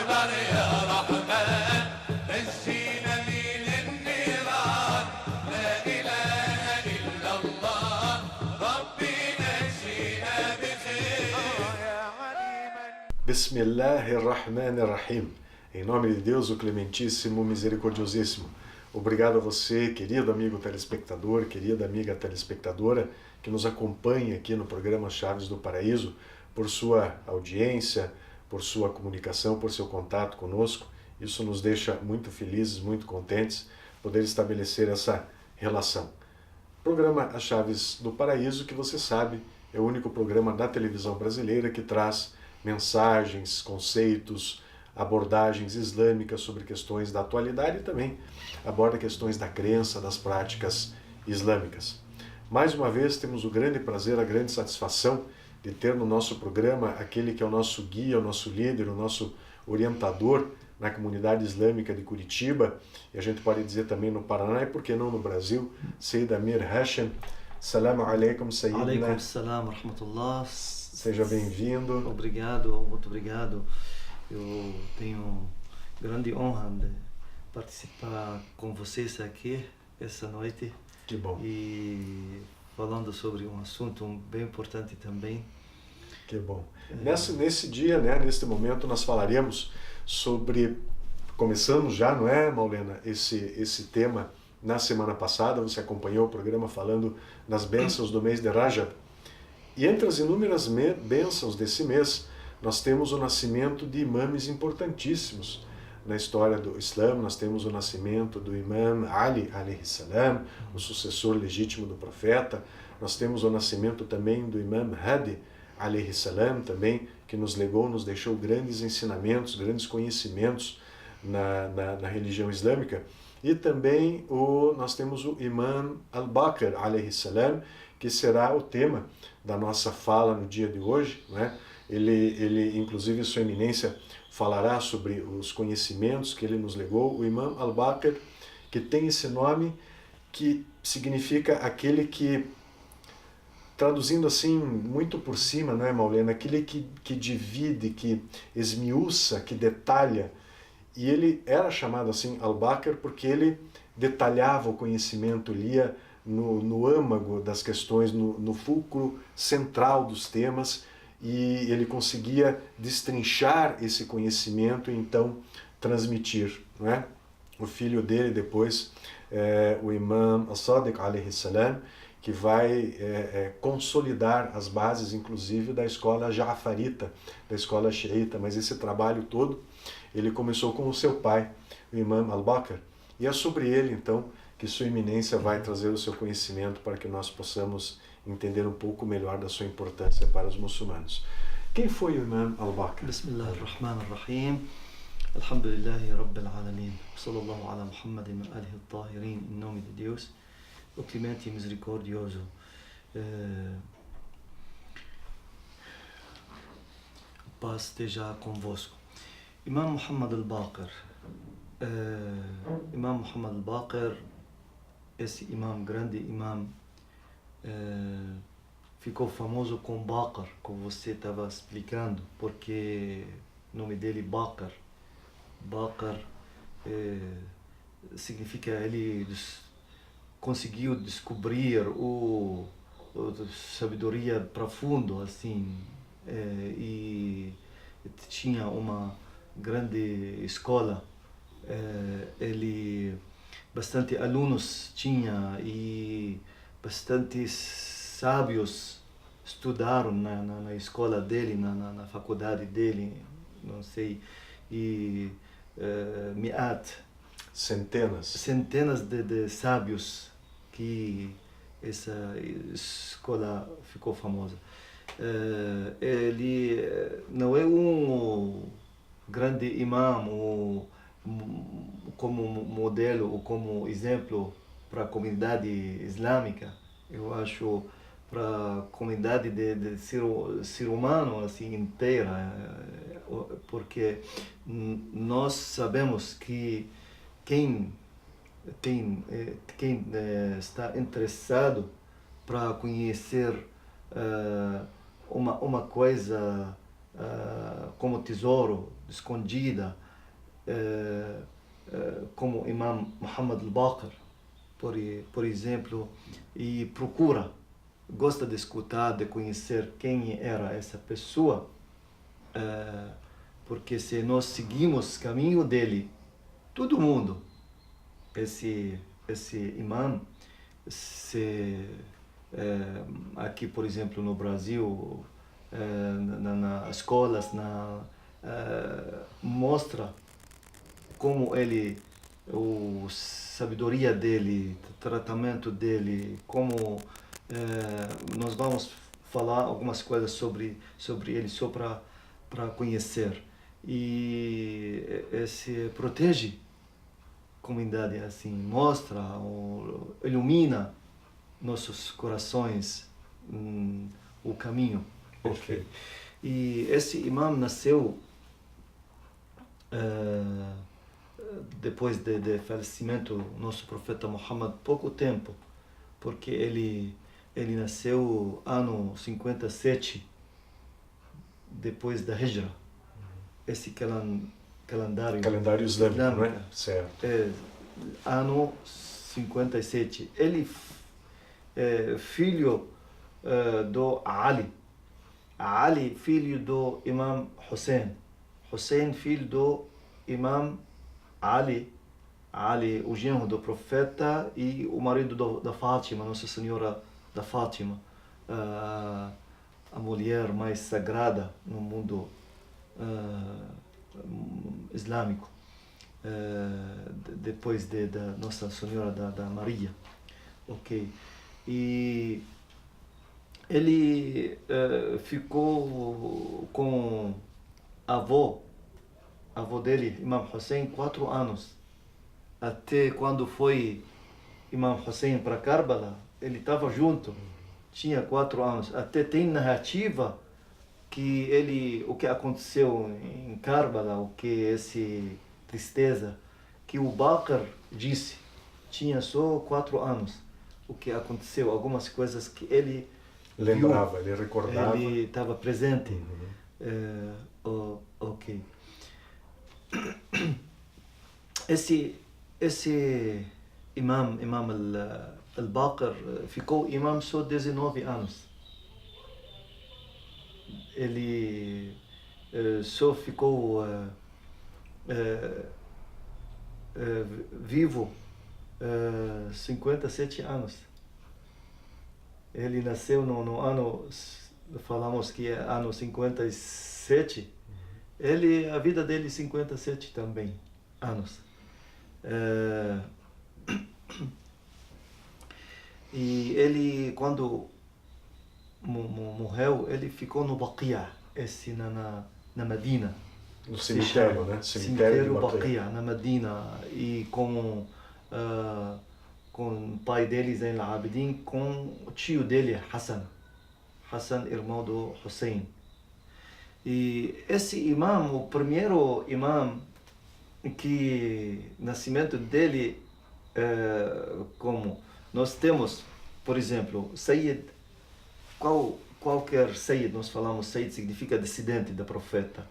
أكبر يا رحمن نجينا من النيران لا إله إلا الله ربي نجينا بخير يا عليما. Bismillahirrahmanirrahim. Em nome de Deus, o Clementíssimo, Misericordiosíssimo. Obrigado a você, querido amigo telespectador, querida amiga telespectadora, que nos acompanha aqui no programa Chaves do Paraíso, por sua audiência, por sua comunicação, por seu contato conosco. Isso nos deixa muito felizes, muito contentes, poder estabelecer essa relação. Programa As Chaves do Paraíso, que você sabe, é o único programa da televisão brasileira que traz mensagens, conceitos, abordagens islâmicas sobre questões da atualidade e também aborda questões da crença, das práticas islâmicas. Mais uma vez temos o grande prazer, a grande satisfação de ter no nosso programa aquele que é o nosso guia, o nosso líder, o nosso orientador na comunidade islâmica de Curitiba, e a gente pode dizer também no Paraná e por que não no Brasil, Sayyid Amir Hashem. Assalamu alaikum, Sayyidina. Alaikum salam, rahmatullah. Seja bem-vindo. Obrigado, muito obrigado. Eu tenho grande honra de participar com vocês aqui essa noite. Que bom. E falando sobre um assunto bem importante também. Que bom. Nesse dia, neste momento, nós falaremos sobre... Começamos já, não é, Maulena, esse tema na semana passada. Você acompanhou o programa falando das bênçãos do mês de Rajab. E entre as inúmeras bênçãos desse mês, nós temos o nascimento de imãs importantíssimos na história do Islã. Nós temos o nascimento do imã Ali, alayhi salam, o sucessor legítimo do profeta. Nós temos o nascimento também do imã Hadi, alayhi salam, também, que nos legou, nos deixou grandes ensinamentos, grandes conhecimentos na religião islâmica. E também nós temos o imã Al-Baqir, alayhi salam, que será o tema da nossa fala no dia de hoje, né? Ele, inclusive, Sua Eminência falará sobre os conhecimentos que ele nos legou. O imã Al-Baqir, que tem esse nome que significa aquele que, traduzindo assim muito por cima, não é, Maulena? Aquele que divide, que esmiuça, que detalha. E ele era chamado assim Al-Baqir porque ele detalhava o conhecimento, lia no âmago das questões, no fulcro central dos temas, e ele conseguia destrinchar esse conhecimento e então transmitir, não é? O filho dele depois, o imã As-Sadiq alayhi salam, que vai consolidar as bases, inclusive, da escola Ja'farita, da escola xiita. Mas esse trabalho todo, ele começou com o seu pai, o imã Al-Baqir, e é sobre ele, então, que Sua Eminência vai trazer o seu conhecimento para que nós possamos entender um pouco melhor da sua importância para os muçulmanos. Quem foi o imã Al-Baqir? Bismillahirrahmanirrahim. Alhamdulillahi Rabbil Alamin. Sallallahu ala Muhammadin wa alihi at-tahirin. Em nome de Deus, o clemente e misericordioso. Paz esteja convosco. Imam Muhammad al-Baqir. Imam Muhammad al-Baqir, esse imam, grande imam, ficou famoso com Baqir, como você estava explicando, porque o nome dele Baqir. Baqir significa ele conseguiu descobrir a sabedoria profunda, assim, e tinha uma grande escola. Ele bastante alunos tinha e bastante sábios estudaram na escola dele, na faculdade dele, não sei, e centenas de sábios que essa escola ficou famosa. Ele não é um grande imam como modelo ou como exemplo para a comunidade islâmica. Eu acho para a comunidade de ser humano assim inteira, porque nós sabemos que quem está interessado para conhecer uma coisa como tesouro, escondida, como Imam Muhammad al-Baqir, por exemplo, e gosta de escutar, de conhecer quem era essa pessoa, porque se nós seguimos o caminho dele, todo mundo, esse imam, aqui, por exemplo, no Brasil, nas escolas, mostra como ele, a sabedoria dele, o tratamento dele, como nós vamos falar algumas coisas sobre ele só para conhecer. E se protege a comunidade, assim, mostra, ilumina nossos corações, o caminho. Perfeito. E esse imam nasceu depois de falecimento do nosso profeta Muhammad, pouco tempo, porque ele nasceu ano 57 depois da Hijra. Esse calendário Islâmico, não é? islâmico, Certo. ano 57. Ele filho do Ali, filho do Imam Hussein, filho do Imam Ali, o genro do profeta e o marido da Fátima, Nossa Senhora da Fátima, a mulher mais sagrada no mundo islâmico, depois da Nossa Senhora da Maria. Ok. E ele ficou com avô dele, Imam Hussein, 4 anos. Até quando foi Imam Hussein para Karbala, ele estava junto, tinha 4 anos. Até tem narrativa que o que aconteceu em Karbala, esse tristeza, que o Baqir disse, tinha só 4 anos. O que aconteceu, algumas coisas que ele Lembrava, ele recordava. ele estava presente. Ok. Esse imam al-Baqir ficou imam só 19 anos. Ele só ficou vivo 57 anos. Ele nasceu no ano, falamos que é ano 57, a vida dele 57 também anos. E ele, quando morreu, ele ficou no Baqiya, na Medina. No cemitério, né? Cemitério Baqiya, na Medina, e com o pai dele, Zain al-Abidin, com o tio dele, Hassan, irmão do Hussein. E esse imam, o primeiro imam, que nascimento dele, como nós temos, por exemplo, Sayyid, qualquer Sayyid, nós falamos Sayyid significa descendente da profeta.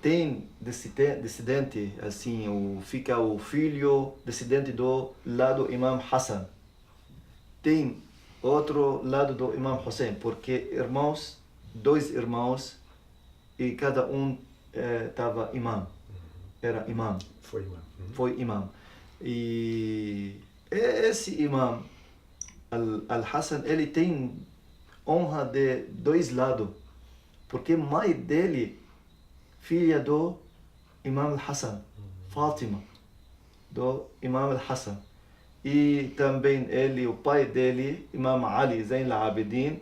Tem descendente, assim, fica o filho descendente do lado Imam Hassan. Tem outro lado do Imam Hussein, porque dois irmãos, e cada um estava era imam. Foi imam. E esse imam, Al-Hassan, ele tem honra de 2 lados, porque mãe dele, filha do Imam Al-Hassan, Fátima, do Imam Al-Hassan. E também o pai dele, Imam Ali Zain al-Abidin,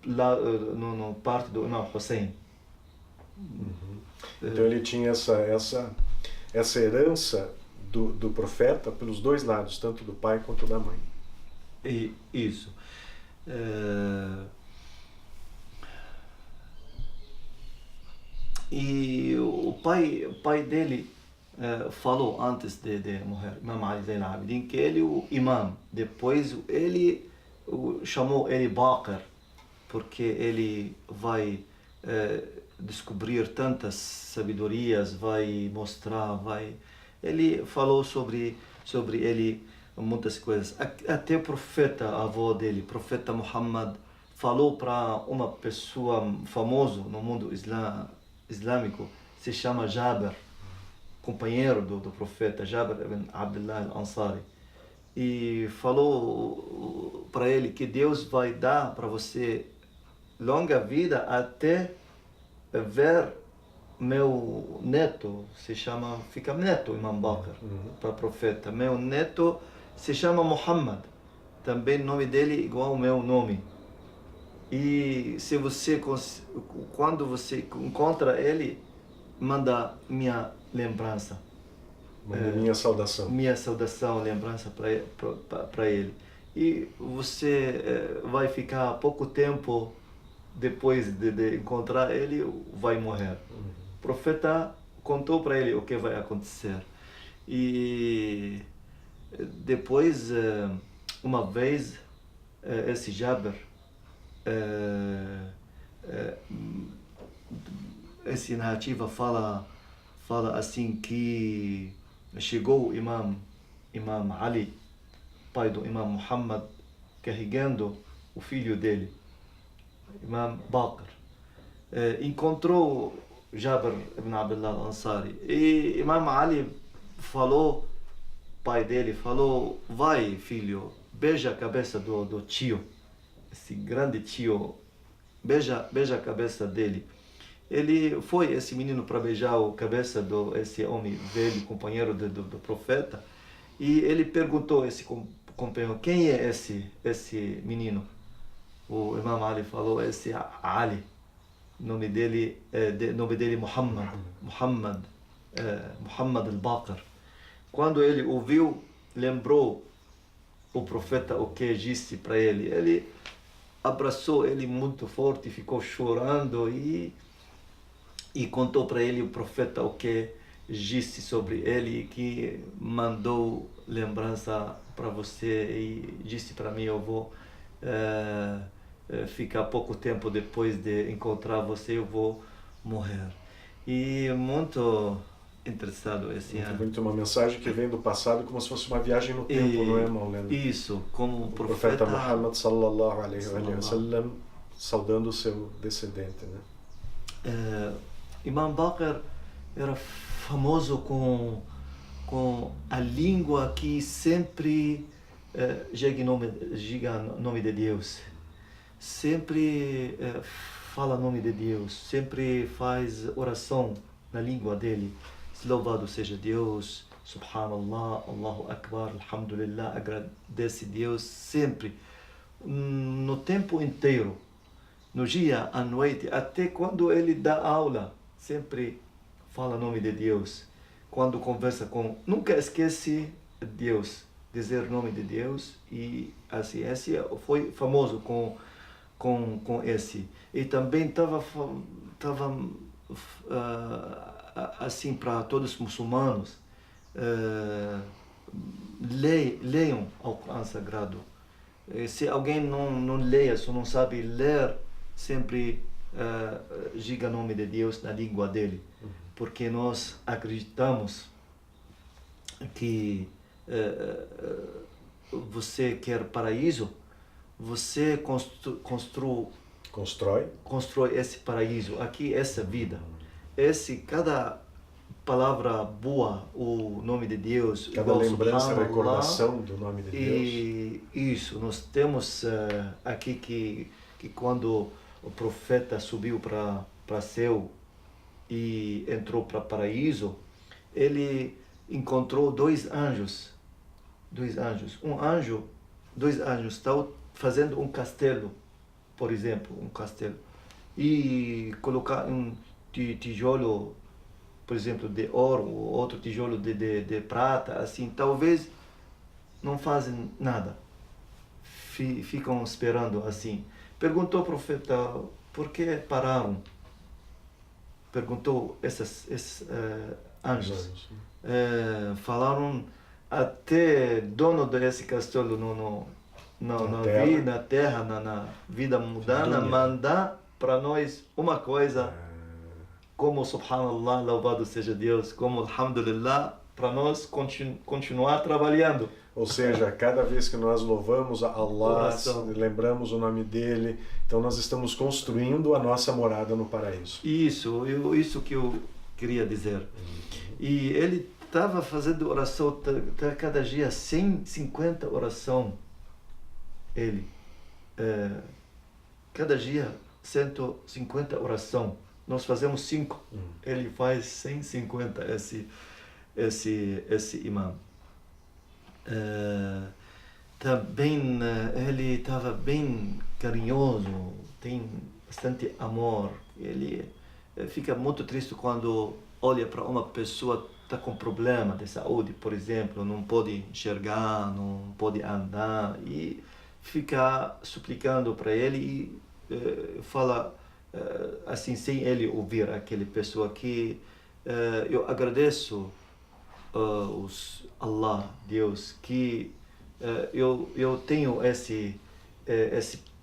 no parte do Imam Hussein. Então ele tinha essa herança do profeta pelos 2 lados, tanto do pai quanto da mãe. Isso. E o pai dele falou antes de morrer, Imam Ali Zain al-Abidin, que ele o imam. Depois ele chamou ele Baqir, porque ele vai descobrir tantas sabedorias, vai mostrar, Ele falou sobre ele muitas coisas. Até o profeta, avô dele, profeta Muhammad, falou para uma pessoa famosa no mundo islâmico, se chama Jabir, companheiro do profeta Jabir ibn Abdullah al-Ansari, e falou para ele que Deus vai dar para você longa vida até ver meu neto, fica neto Imam Bakr, para profeta. Meu neto se chama Muhammad, também o nome dele é igual ao meu nome. E se quando você encontra ele, manda minha lembrança. Minha saudação. Minha saudação, lembrança para ele. E você vai ficar pouco tempo depois de encontrar ele, vai morrer. O profeta contou para ele o que vai acontecer. E depois, uma vez, esse Jabir, essa narrativa fala assim que chegou o Imam Ali, pai do Imam Muhammad, carregando o filho dele, Imam Bakr. Encontrou Jabir ibn Abdullah al-Ansari e Imam Ali falou, pai dele falou: vai filho, beija a cabeça do tio, esse grande tio, beija a cabeça dele. Ele foi, esse menino, para beijar a cabeça esse homem velho, companheiro do profeta, e ele perguntou a esse companheiro: quem é esse menino? O Imam Ali falou: esse Ali, nome dele Muhammad al-Baqir. Quando ele ouviu, lembrou o profeta o que disse para ele. Ele abraçou ele muito forte, ficou chorando e contou para ele o profeta o que disse sobre ele, que mandou lembrança para você e disse para mim: eu vou ficar pouco tempo depois de encontrar você, eu vou morrer. E muito interessado esse ano. Muito uma mensagem que vem do passado como se fosse uma viagem no tempo, não é, Maulana? Isso, como o profeta Muhammad sallallahu alaihi wa sallam saudando o seu descendente, né? Imam Bakr era famoso com a língua que sempre chega em nome de Deus, sempre fala nome de Deus, sempre faz oração na língua dele. Louvado seja Deus, Subhanallah, Allahu Akbar, Alhamdulillah, agradece Deus sempre, no tempo inteiro, no dia, à noite, até quando ele dá aula, sempre fala nome de Deus. Quando conversa nunca esquece Deus, dizer o nome de Deus, e assim, esse foi famoso com esse. E também estava assim para todos os muçulmanos, leiam o Corão Sagrado. Se alguém não leia, se não sabe ler, sempre diga o nome de Deus na língua dele, porque nós acreditamos que você quer paraíso, você constrói esse paraíso aqui, essa vida. Cada palavra boa, o nome de Deus, cada lembrança, recordação do nome de Deus. E isso, nós temos aqui que quando o profeta subiu para céu e entrou para paraíso, ele encontrou dois anjos. Dois anjos estavam fazendo um castelo, por exemplo, e colocar um tijolo, por exemplo, de ouro, outro tijolo de prata, assim, talvez não fazem nada, ficam esperando assim. Perguntou ao profeta: por que pararam? Perguntou esses anjos. Falaram: até dono desse castelo na terra, na vida mundana, Dunya. mandar para nós uma coisa, como Subhanallah, louvado seja Deus, como Alhamdulillah, para nós continuar trabalhando. Ou seja, cada vez que nós louvamos a Allah, Oração. lembramos o nome dele, então nós estamos construindo a nossa morada no paraíso. Isso que eu queria dizer. E ele estava fazendo oração cada dia, 150 oração. Ele. Cada dia, 150 oração. Nós fazemos 5. Ele faz 150, esse imã. Também ele estava bem carinhoso, tem bastante amor. Ele fica muito triste quando olha para uma pessoa que está com problema de saúde, por exemplo, não pode enxergar, não pode andar, e fica suplicando para ele e fala assim, sem ele ouvir aquela pessoa, que eu agradeço Allah, Deus, que eu tenho esse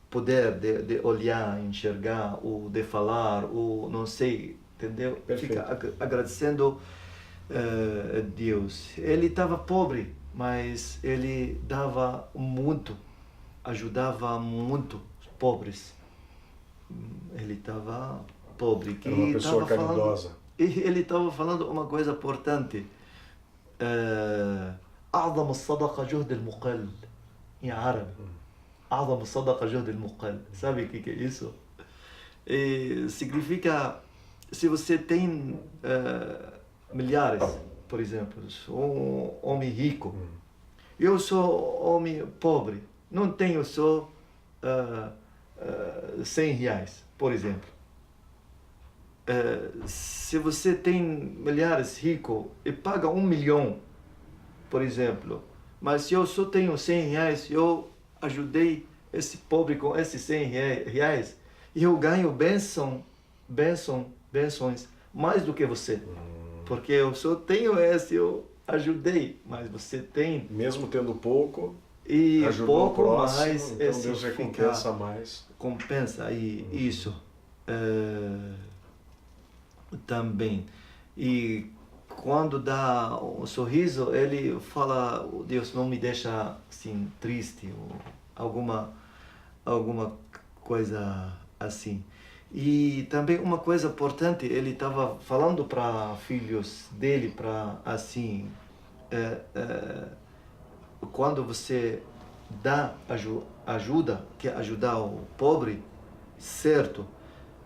poder de olhar, enxergar, ou de falar, ou não sei, entendeu? Perfeito. Fica agradecendo a Deus. Ele estava pobre, mas ele dava muito, ajudava muito os pobres. Ele estava pobre. Era uma pessoa caridosa. E ele estava falando uma coisa importante. أعظم الصدقة جهد المقل em árabe. أعظم الصدقة جهد المقل. Sabe o que é isso? Significa, se você tem milhares, por exemplo, sou um homem rico, eu sou homem pobre, não tenho só 100 reais, por exemplo. Se você tem milhares rico e paga 1 milhão, por exemplo, mas se eu só tenho 100 reais, eu ajudei esse pobre com esses 100 reais e eu ganho bênçãos mais do que você, porque eu só tenho esse, eu ajudei, mas você tem, Mesmo tendo pouco, e ajudou pouco o próximo, mais, então esse Deus fica, recompensa mais. compensa isso também. E quando dá um sorriso, ele fala: Deus, não me deixa assim triste, ou alguma coisa assim. E também uma coisa importante, ele estava falando para filhos dele, para assim, quando você dá ajuda, quer ajudar o pobre, certo?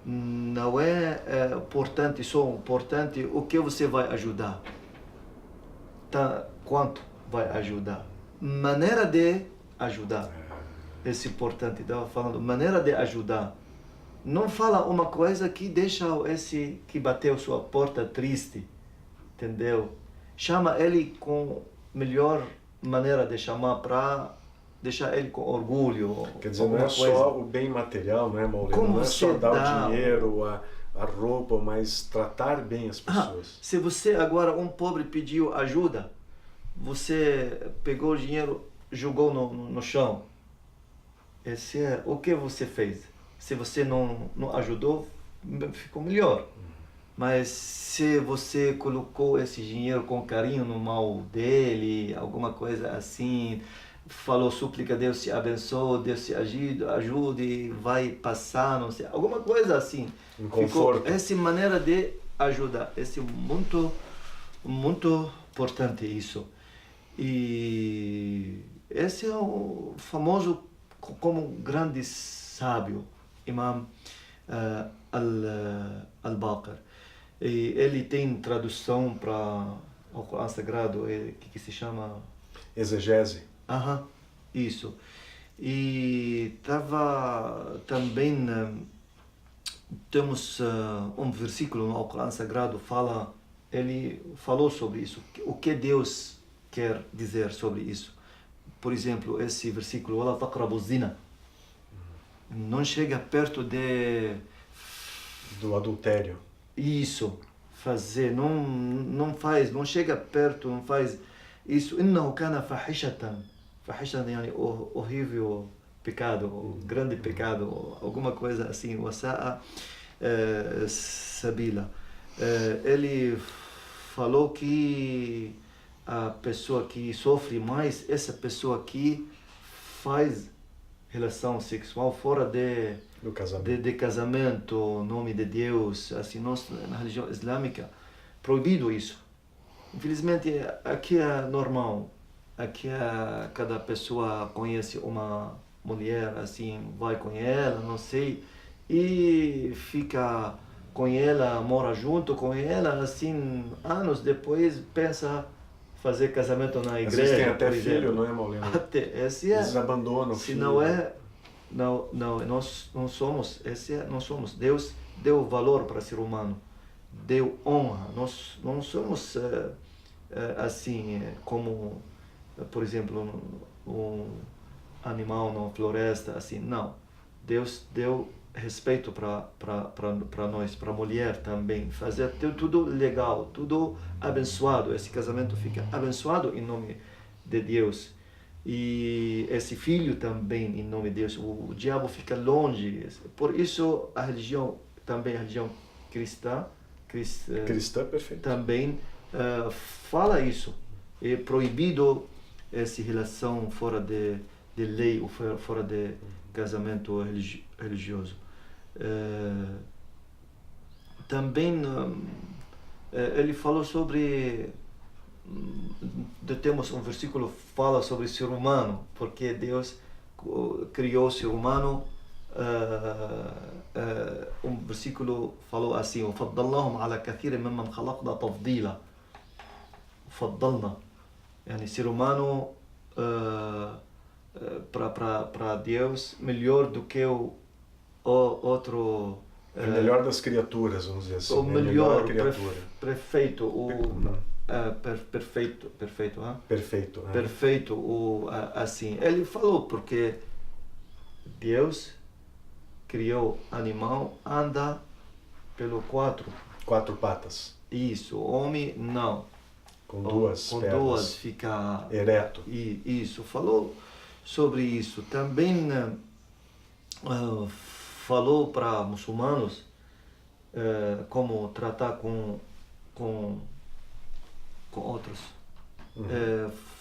Não é importante, só importante o que você vai ajudar, quanto vai ajudar, maneira de ajudar. Esse importante, estava falando, maneira de ajudar. Não fala uma coisa que deixa esse que bateu sua porta triste, entendeu? Chama ele com melhor maneira de chamar, para deixar ele com orgulho. Quer dizer, não é só o bem material, não é, Maulena? Como não é só você dar dá o dinheiro, a roupa, mas tratar bem as pessoas. Se você agora, um pobre pediu ajuda, você pegou o dinheiro, jogou no chão. Esse é o que você fez. Se você não ajudou, ficou melhor. Mas se você colocou esse dinheiro com carinho no mão dele, alguma coisa assim, falou súplica, Deus te abençoe, Deus te ajude, vai passar, não sei, alguma coisa assim. Um conforto. Ficou essa maneira de ajudar, esse muito importante isso. E esse é o famoso como grande sábio, Imam al-Baqir. E ele tem tradução para o Corão Sagrado, que se chama Exegese. Isso. E também temos um versículo no Corão Sagrado, ele falou sobre isso, o que Deus quer dizer sobre isso. Por exemplo, esse versículo, وَلَا تَقْرَبُوا الزِّنَا, não chega perto do adultério. Isso, fazer, não faz, não chega perto, não faz isso. إِنَّهُ كَانَ فَاحِشَةً فحشة يعني horrível pecado, grande pecado, alguma coisa assim, وساء سبيلا. Ele falou que a pessoa que sofre mais, essa pessoa que faz relação sexual fora Do casamento. de casamento, nome de Deus, assim, nós, na religião islâmica, proibido isso. Infelizmente, aqui é normal. Aqui cada pessoa conhece uma mulher, assim, vai com ela, não sei, e fica com ela, mora junto com ela, assim, anos depois pensa fazer casamento na Às igreja. vezes tem até por filho, exemplo. não é, Maulena? Até, esse é. Eles abandonam o Se filho. não é, nós não somos, não somos. Deus deu valor para o ser humano, deu honra. Nós não somos assim como, por exemplo, um animal na floresta, assim, não. Deus deu respeito para nós, para a mulher também, fazer tudo legal, tudo abençoado. Esse casamento fica abençoado em nome de Deus. E esse filho também em nome de Deus. O diabo fica longe. Por isso a religião, também a religião cristã, Cristã, perfeito. também fala isso. É proibido essa relação fora de lei ou fora de casamento religioso. Também ele falou sobre, temos um versículo que fala sobre o ser humano, porque Deus criou o ser humano. Um versículo falou assim: وفضلناهم على كثير ممن خلقنا تفضيلا. فضلنا يعني ser humano para Deus melhor do que o outro. É a melhor das criaturas, vamos dizer assim. O né? melhor, criatura. perfeito, perfeito, Perfeito. né? perfeito, assim. Ele falou porque Deus criou animal, anda pelo quatro. 4 patas. Isso, homem não. Com duas Com pernas. duas fica Ereto. Isso, falou sobre isso. Também falou para muçulmanos como tratar com outros.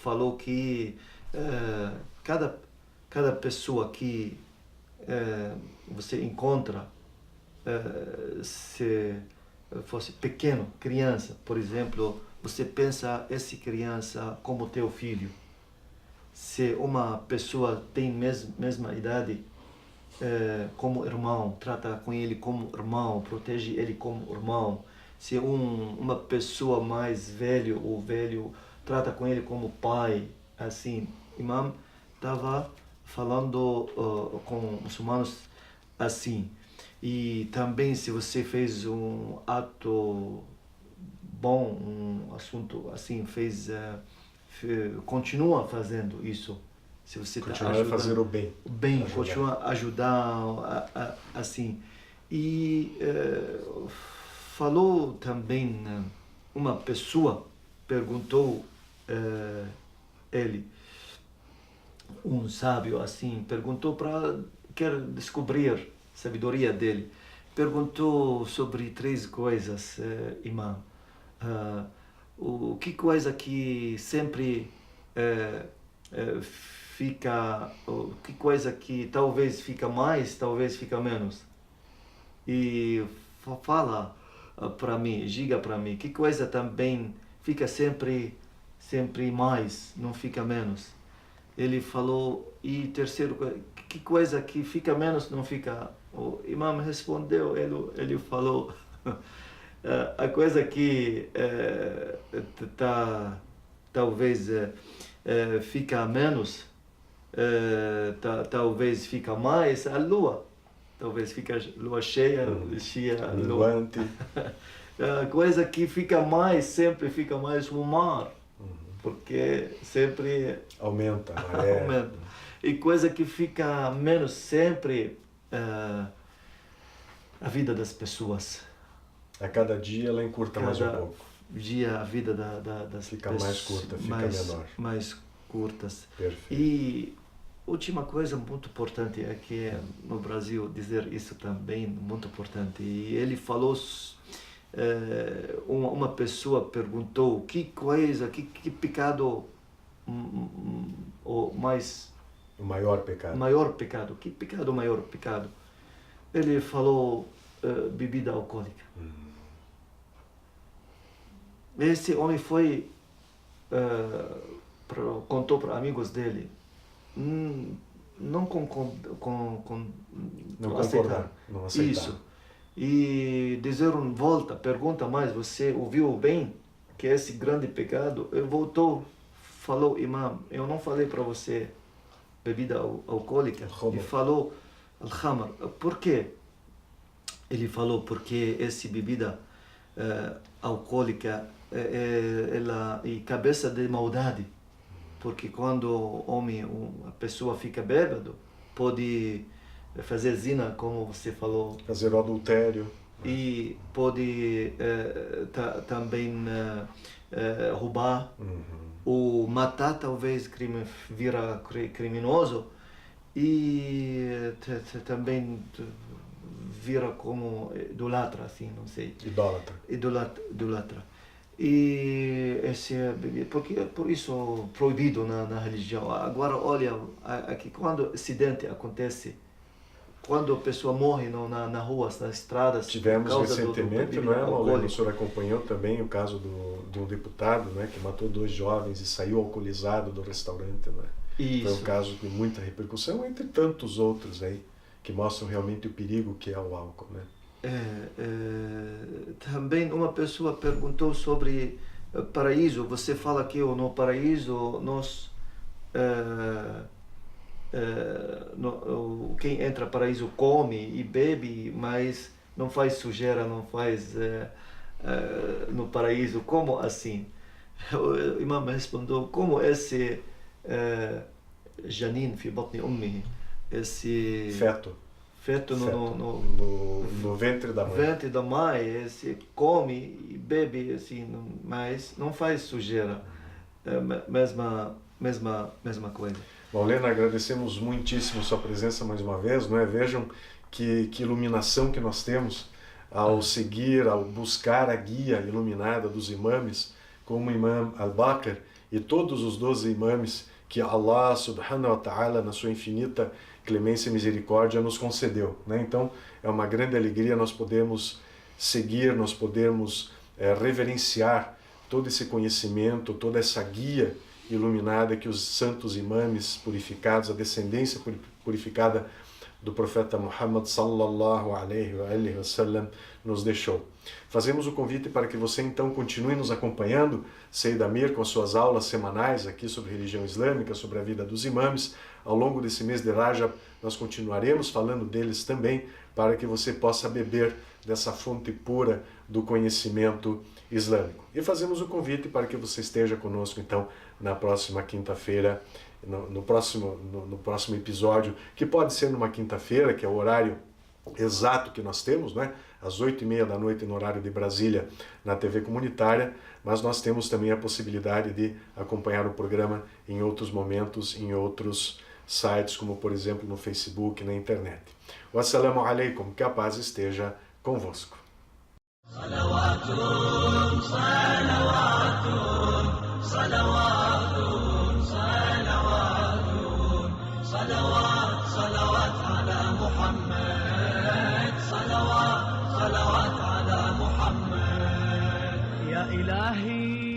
Falou que cada pessoa que você encontra, se fosse pequeno, criança, por exemplo, você pensa essa criança como teu filho. Se uma pessoa tem mesma idade, como irmão, trata com ele como irmão, protege ele como irmão. Se uma pessoa mais velho ou velho, trata com ele como pai, assim. Imam estava falando com muçulmanos assim. E também se você fez um ato bom, um assunto assim, continua fazendo isso. Se você Continuar a fazer o bem. Continua a ajudar, assim. E falou também, uma pessoa perguntou ele, um sábio assim, perguntou quer descobrir sabedoria dele. Perguntou sobre 3 coisas, imam. Que coisa que sempre fica, que coisa que talvez fica mais, talvez fica menos. E fala para mim, diga para mim, que coisa também fica sempre mais, não fica menos. Ele falou, e terceiro, que coisa que fica menos, não fica. O imam respondeu, ele falou, a coisa que talvez fica menos, talvez fica mais, a lua. Talvez fica lua cheia, lua. A coisa que fica mais, sempre fica mais o mar. Porque sempre aumenta. Aumenta. E coisa que fica menos sempre, a vida das pessoas. A cada dia ela encurta mais um pouco. Dia a vida das fica pessoas mais curta, fica menor. Mais curtas. Perfeito. E última coisa muito importante é que no Brasil dizer isso também muito importante. E ele falou, uma pessoa perguntou que coisa, que pecado o maior pecado. maior pecado, que pecado maior pecado? Ele falou bebida alcoólica. Esse homem foi contou para amigos dele, não Não aceitar concordar, não aceitar. isso, e disseram volta, pergunta mais, você ouviu bem que esse grande pecado? Ele voltou, falou, imam, eu não falei para você bebida alcoólica, Khamr. e falou al-khamr. Por quê? Ele falou porque essa bebida alcoólica ela é cabeça de maldade, porque quando o homem, a pessoa fica bêbado, pode fazer zina, como você falou, Fazer o adultério. e pode também roubar, ou matar, talvez vira criminoso, e também vira como idolatra, assim, não sei. Idólatra. Idolatra. E esse porque por isso proibido na religião. Agora olha, aqui quando acidente acontece, quando a pessoa morre na rua, nas estradas, Tivemos por causa recentemente, não é, Maulana? O senhor acompanhou também o caso de um deputado, né, que matou 2 jovens e saiu alcoolizado do restaurante, né? Isso. Foi um caso de muita repercussão, entre tantos outros aí, que mostram realmente o perigo que é o álcool, né? Também uma pessoa perguntou sobre paraíso. Você fala que no paraíso nós quem entra no paraíso come e bebe, mas não faz sujeira, não faz no paraíso. Como assim? O imam respondeu, como esse janin fi batni ummi, esse feto no ventre da mãe. ventre da mãe, esse come e bebe, assim, mas não faz sujeira. Mesma coisa. Maulana, agradecemos muitíssimo sua presença mais uma vez, não é? Vejam que iluminação que nós temos ao seguir, ao buscar a guia iluminada dos imames, como o imam Al-Baqir e todos os 12 imames que Allah subhanahu wa ta'ala, na sua infinita clemência e misericórdia, nos concedeu, né? Então é uma grande alegria nós podermos seguir, nós podermos reverenciar todo esse conhecimento, toda essa guia iluminada que os santos imames purificados, a descendência purificada do profeta Muhammad sallallahu alaihi wa sallam nos deixou. Fazemos o convite para que você então continue nos acompanhando, Seyyid Amir, com as suas aulas semanais aqui sobre religião islâmica, sobre a vida dos imames. Ao longo desse mês de Rajab, nós continuaremos falando deles também, para que você possa beber dessa fonte pura do conhecimento islâmico. E fazemos o convite para que você esteja conosco então na próxima quinta-feira, no próximo episódio, que pode ser numa quinta-feira, que é o horário exato que nós temos, né? Às 8h30 da noite no horário de Brasília, na TV comunitária, mas nós temos também a possibilidade de acompanhar o programa em outros momentos, em outros sites, como por exemplo no Facebook, na internet. Wassalamu alaikum, que a paz esteja convosco. صلوات على محمد صلوات على محمد يا إلهي